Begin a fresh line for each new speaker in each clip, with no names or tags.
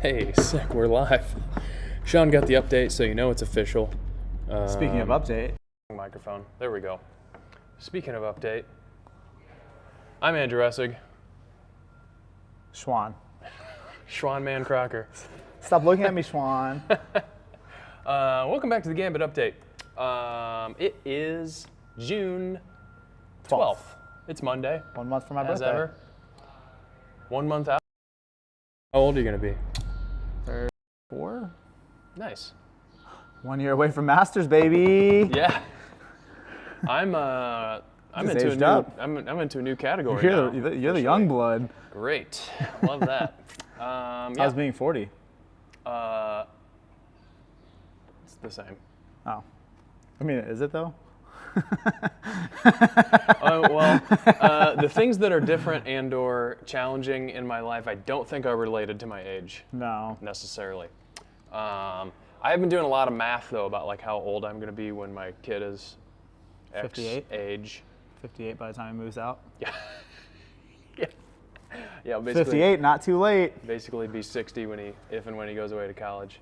Hey, sick, we're live. Sean got the update, so you know it's official.
Speaking of update.
Microphone. There we go. Speaking of update, I'm Andrew Essig.
Schwan.
Schwan Man Crocker.
Stop looking at me, Schwan.
Welcome back to the Gambit update. It is June 12th. It's Monday.
1 month for my
As
birthday.
ever. 1 month out. How old are you going to be?
4?
Nice.
1 year away from Masters, baby.
Yeah. I'm
Just
into a
aged
new
up.
I'm into a new category
You're
now.
the young blood.
Great. Love that.
How's being 40?
It's the same.
Oh. I mean, is it though?
The things that are different and or challenging in my life, I don't think are related to my age
No.
necessarily. I have been doing a lot of math though about like how old I'm going to be when my kid is X
58?
age.
58 by the time he moves out.
Yeah. Yeah. Yeah. Basically,
58, not too late.
Basically, be 60 if and when he goes away to college,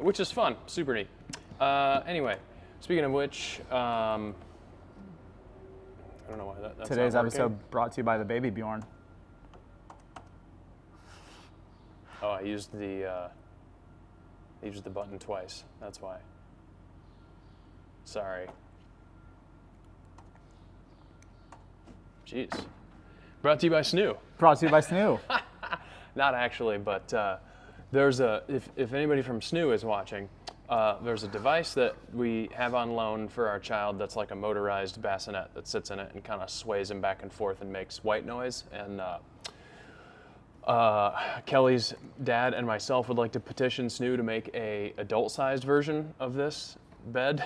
which is fun, super neat. Anyway, speaking of which, I don't know why that's
Today's
not working.
episode brought to you by the Baby Bjorn.
Oh, I used the button twice. That's why. Sorry. Jeez. Brought to you by Snoo.
Brought to you by Snoo.
Not actually, but there's if anybody from Snoo is watching, there's a device that we have on loan for our child that's like a motorized bassinet that sits in it and kind of sways him back and forth and makes white noise. And Kelly's dad and myself would like to petition Snoo to make a adult-sized version of this bed.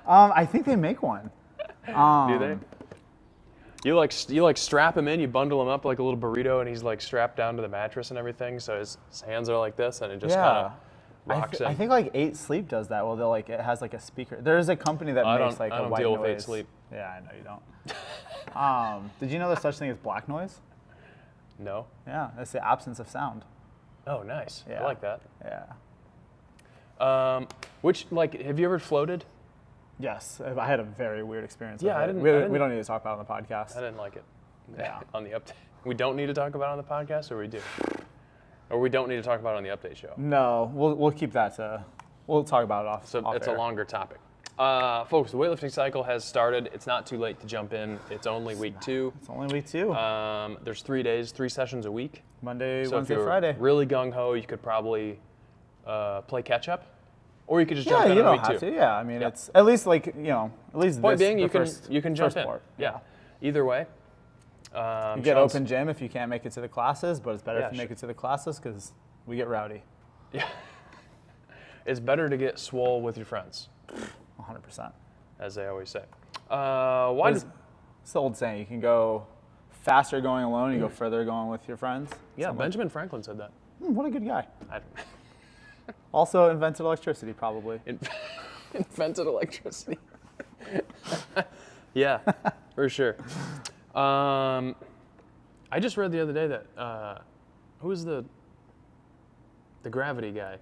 I think they make one.
Do they? You like strap him in, you bundle him up like a little burrito, and he's like strapped down to the mattress and everything, so his hands are like this, and it just kind of rocks him.
I think like 8 Sleep does that. Well, it has like a speaker. There's a company that makes like
I
a
don't
white
deal
noise.
with 8 Sleep.
Yeah, I know you don't. Did you know there's such thing as black noise?
No.
Yeah, that's the absence of sound.
Oh, nice.
Yeah.
I like that.
Yeah.
Which have you ever floated?
Yes, I had a very weird experience.
Yeah,
with it.
I
We
didn't-
don't need to talk about it on the podcast.
I didn't like it.
Yeah.
On the update. We don't need to talk about it on the podcast, or we do? Or we don't need to talk about it on the update show?
No, we'll keep that to. We'll talk about it off.
So
off
it's a
air.
longer topic. Folks, the weightlifting cycle has started. It's not too late to jump in. It's only week 2.
It's only week 2.
There's 3 days, 3 sessions a week.
Monday,
So
Wednesday,
if you're
Friday.
really gung-ho, you could probably play catch-up. Or you could just jump
Yeah,
in
you
on
don't
week
have
2.
to. Yeah, I mean,
Yeah.
it's at least at least
Point
this,
being,
the
you
first,
can jump
first
in.
part.
Yeah. Either way.
You get open gym if you can't make it to the classes, but it's better
Yeah,
if you make it to the classes because we get rowdy.
Yeah. It's better to get swole with your friends,
100%.
as they always say. Why
It's the old saying, you can go faster going alone, you go further going with your friends.
Yeah, Benjamin Franklin said that.
What a good guy.
I
Also invented electricity, probably.
invented electricity. Yeah, for sure. I just read the other day that who was the gravity guy?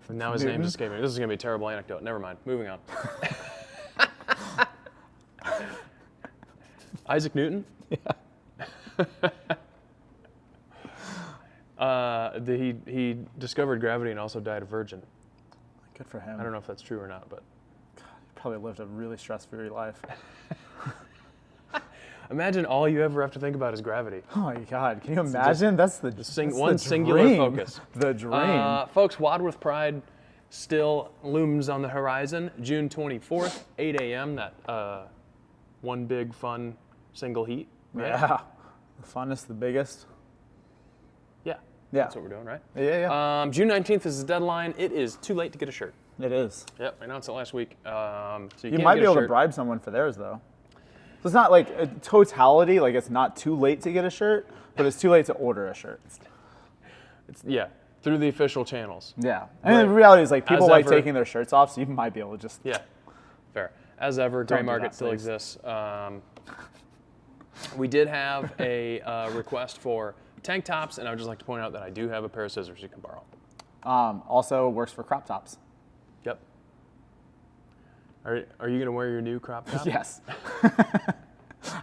Now his name just escaped me. This is gonna be a terrible anecdote. Never mind. Moving on. Isaac Newton. He discovered gravity and also died a virgin.
Good for him.
I don't know if that's true or not, but
He probably lived a really stress-free life.
imagine all you ever have to think about is gravity.
Oh my God, can you imagine? That's the
One singular
dream.
focus.
The dream.
Folks, Wadsworth Pride still looms on the horizon. June 24th, 8 a.m. That one big fun single heat. Right?
Yeah. The funnest, the biggest.
Yeah.
Yeah.
That's what we're doing, right?
Yeah.
June 19th is the deadline. It is too late to get a shirt.
It is.
Yep, I announced it last week. So you
You
can't
might
get
be
a
able to
shirt.
bribe someone for theirs, though. So it's not like a totality, like it's not too late to get a shirt, but it's too late to order a shirt.
Yeah, through the official channels.
Yeah. I mean, the reality is like people
As
like
ever-
taking their shirts off, so you might be able to just.
Yeah, fair. As ever, gray
do
market
that,
still
please.
exists. We did have a request for tank tops, and I would just like to point out that I do have a pair of scissors you can borrow.
Also works for crop tops.
Yep. Are you going to wear your new crop top?
Yes.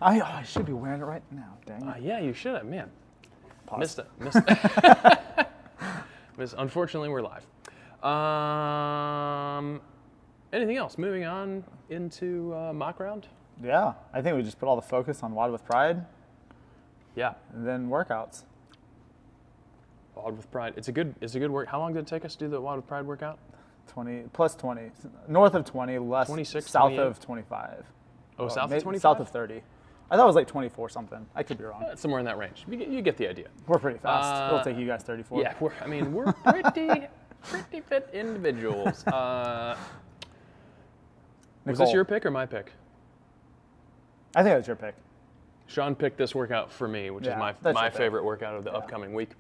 I should be wearing it right now. Dang it.
Yeah, you should have, man.
Pause.
Missed it. Unfortunately, we're live. Anything else? Moving on into mock round.
Yeah, I think we just put all the focus on WOD with Pride,
Yeah,
and then workouts.
WOD with Pride. It's a good work. How long did it take us to do the WOD with Pride workout?
20 plus 20, north of 20, less
26,
south
28?
of 25.
Oh, south of 25?
South of 30. I thought it was like 24 something. I could be wrong.
Somewhere in that range. You get the idea.
We're pretty fast. It'll take you guys 34.
Yeah, we're pretty fit individuals. Was
Nicole.
this your pick or my pick?
I think that's your pick.
Sean picked this workout for me, which
Yeah,
is
that's
my
your pick.
favorite workout of the upcoming week.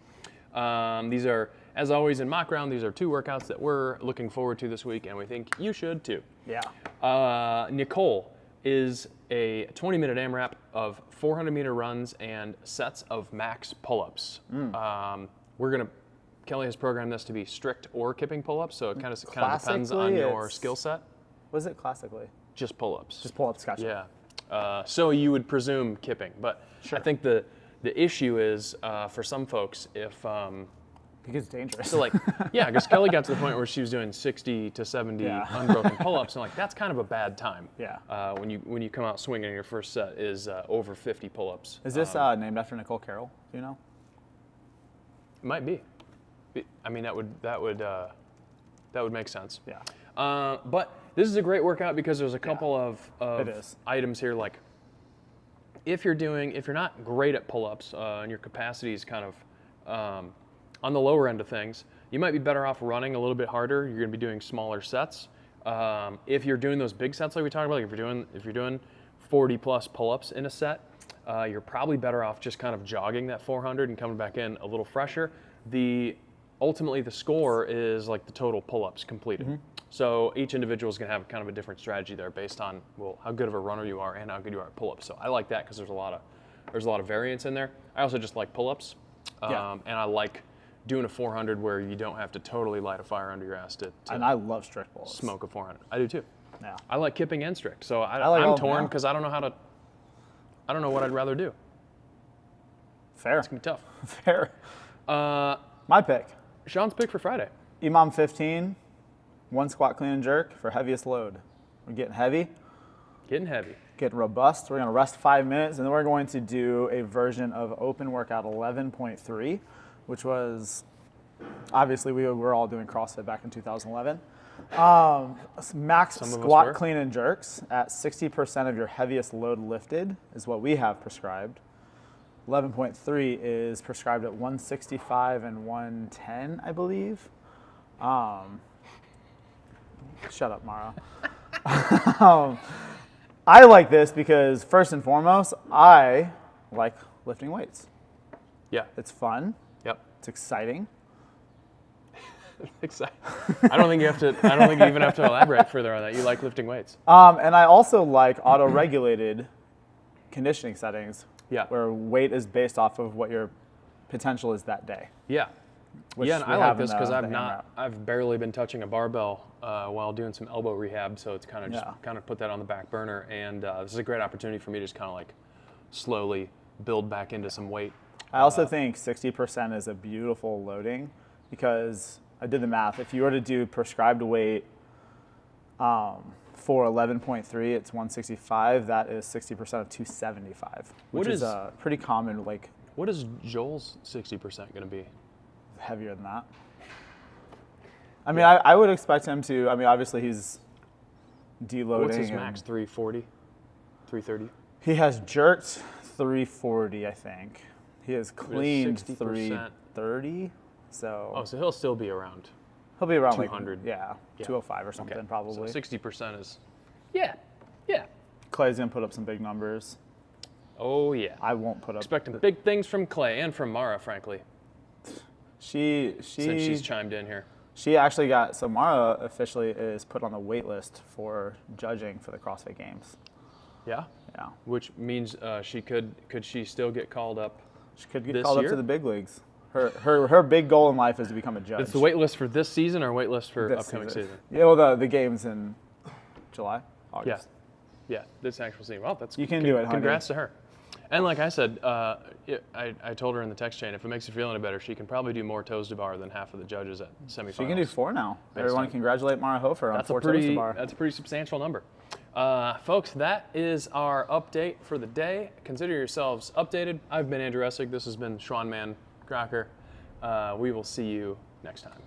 These are, as always in mock round, these are 2 workouts that we're looking forward to this week, and we think you should too.
Yeah.
Nicole is a 20-minute AMRAP of 400-meter runs and sets of max pull-ups. Kelly has programmed this to be strict or kipping pull-ups, so it kind of depends on
Classically,
your
it's-
skill set.
What is it classically?
Just pull-ups.
Just pull-ups, gotcha.
Yeah. So you would presume kipping, but
Sure.
I think the issue is for some folks if
It gets dangerous.
so like yeah, because Kelly got to the point where she was doing 60 to 70
Yeah.
unbroken pull-ups, and like that's kind of a bad time.
Yeah.
When you come out swinging in your first set is over 50 pull-ups.
Is this named after Nicole Carroll? Do you know?
It might be. I mean that would make sense.
Yeah.
But this is a great workout because there's a couple
It
of
is.
items here. Like if you're not great at pull-ups and your capacity is kind of on the lower end of things, you might be better off running a little bit harder. You're going to be doing smaller sets. If you're doing those big sets like we talked about, like if you're doing 40 plus pull-ups in a set, you're probably better off just kind of jogging that 400 and coming back in a little fresher. Ultimately, the score is like the total pull-ups completed.
Mm-hmm.
So each individual is going to have kind of a different strategy there based on how good of a runner you are and how good you are at pull-ups. So I like that because there's a lot of variance in there. I also just like pull-ups,
Yeah.
and I like doing a 400 where you don't have to totally light a fire under your ass to
And I love strict pull-ups.
smoke a 400. I do too.
Yeah.
I like kipping and strict. So
like all
I'm
of them,
torn
yeah.
because I don't know what I'd rather do.
Fair.
It's gonna be tough.
Fair. My pick.
Sean's pick for Friday.
Imam 15, 1 squat clean and jerk for heaviest load. We're getting heavy,
Getting heavy.
getting robust. We're going to rest 5 minutes, and then we're going to do a version of open workout 11.3, which was, obviously we were all doing CrossFit back in 2011. Max
Some of us
squat
were.
clean and jerks at 60% of your heaviest load lifted is what we have prescribed. 11.3 is prescribed at 165 and 110, I believe. Shut up, Mara. I like this because, first and foremost, I like lifting weights.
Yeah.
It's fun.
Yep.
It's exciting.
Exciting. I don't think you even have to elaborate further on that. You like lifting weights.
And I also like auto-regulated conditioning settings.
Yeah.
Where weight is based off of what your potential is that day.
Yeah.
Which
Yeah, and
we
I
have
like this
in
because
the AMRAP.
I've barely been touching a barbell while doing some elbow rehab, so it's kind of just
Yeah.
kind of put that on the back burner, and this is a great opportunity for me to just kind of like slowly build back into some weight.
I also think 60% is a beautiful loading because I did the math. If you were to do prescribed weight for 11.3, it's 165. That is 60% of 275, which
What
is
is-
a pretty common, like
What is Joel's 60% going to be?
heavier than that. I mean, I would expect him to. I mean, obviously he's deloading.
What's his
and
max? 340? 330?
He has jerked 340, I think. He has cleaned
60%.
330. So
Oh, so he'll still be around.
he'll be around
200.
like 205 or something probably.
So 60% is, yeah.
Clay's gonna put up some big numbers.
Oh yeah.
I won't put up.
Expecting big things from Clay and from Mara, frankly, since she's chimed in here.
She actually got, so Mara officially is put on the wait list for judging for the CrossFit Games.
Yeah.
Yeah.
Which means could she still get called up
She could get
this
called
year?
up to the big leagues. Her big goal in life is to become a judge.
It's the wait list for this season or wait list for
This
upcoming season?
Yeah, well, the game's in July,
Yeah.
August.
Yeah, this actual season. Well, that's
You can do it, honey.
Congrats to her. And like I said, I told her in the text chain, if it makes you feel any better, she can probably do more toes to bar than half of the judges at semifinals.
She can do 4 now.
Based
Everyone
on-
congratulate Mara Hofer on
That's
4
a pretty.
toes to bar.
That's a pretty substantial number. Folks, that is our update for the day. Consider yourselves updated. I've been Andrew Essig. This has been Schwanman Crocker. We will see you next time.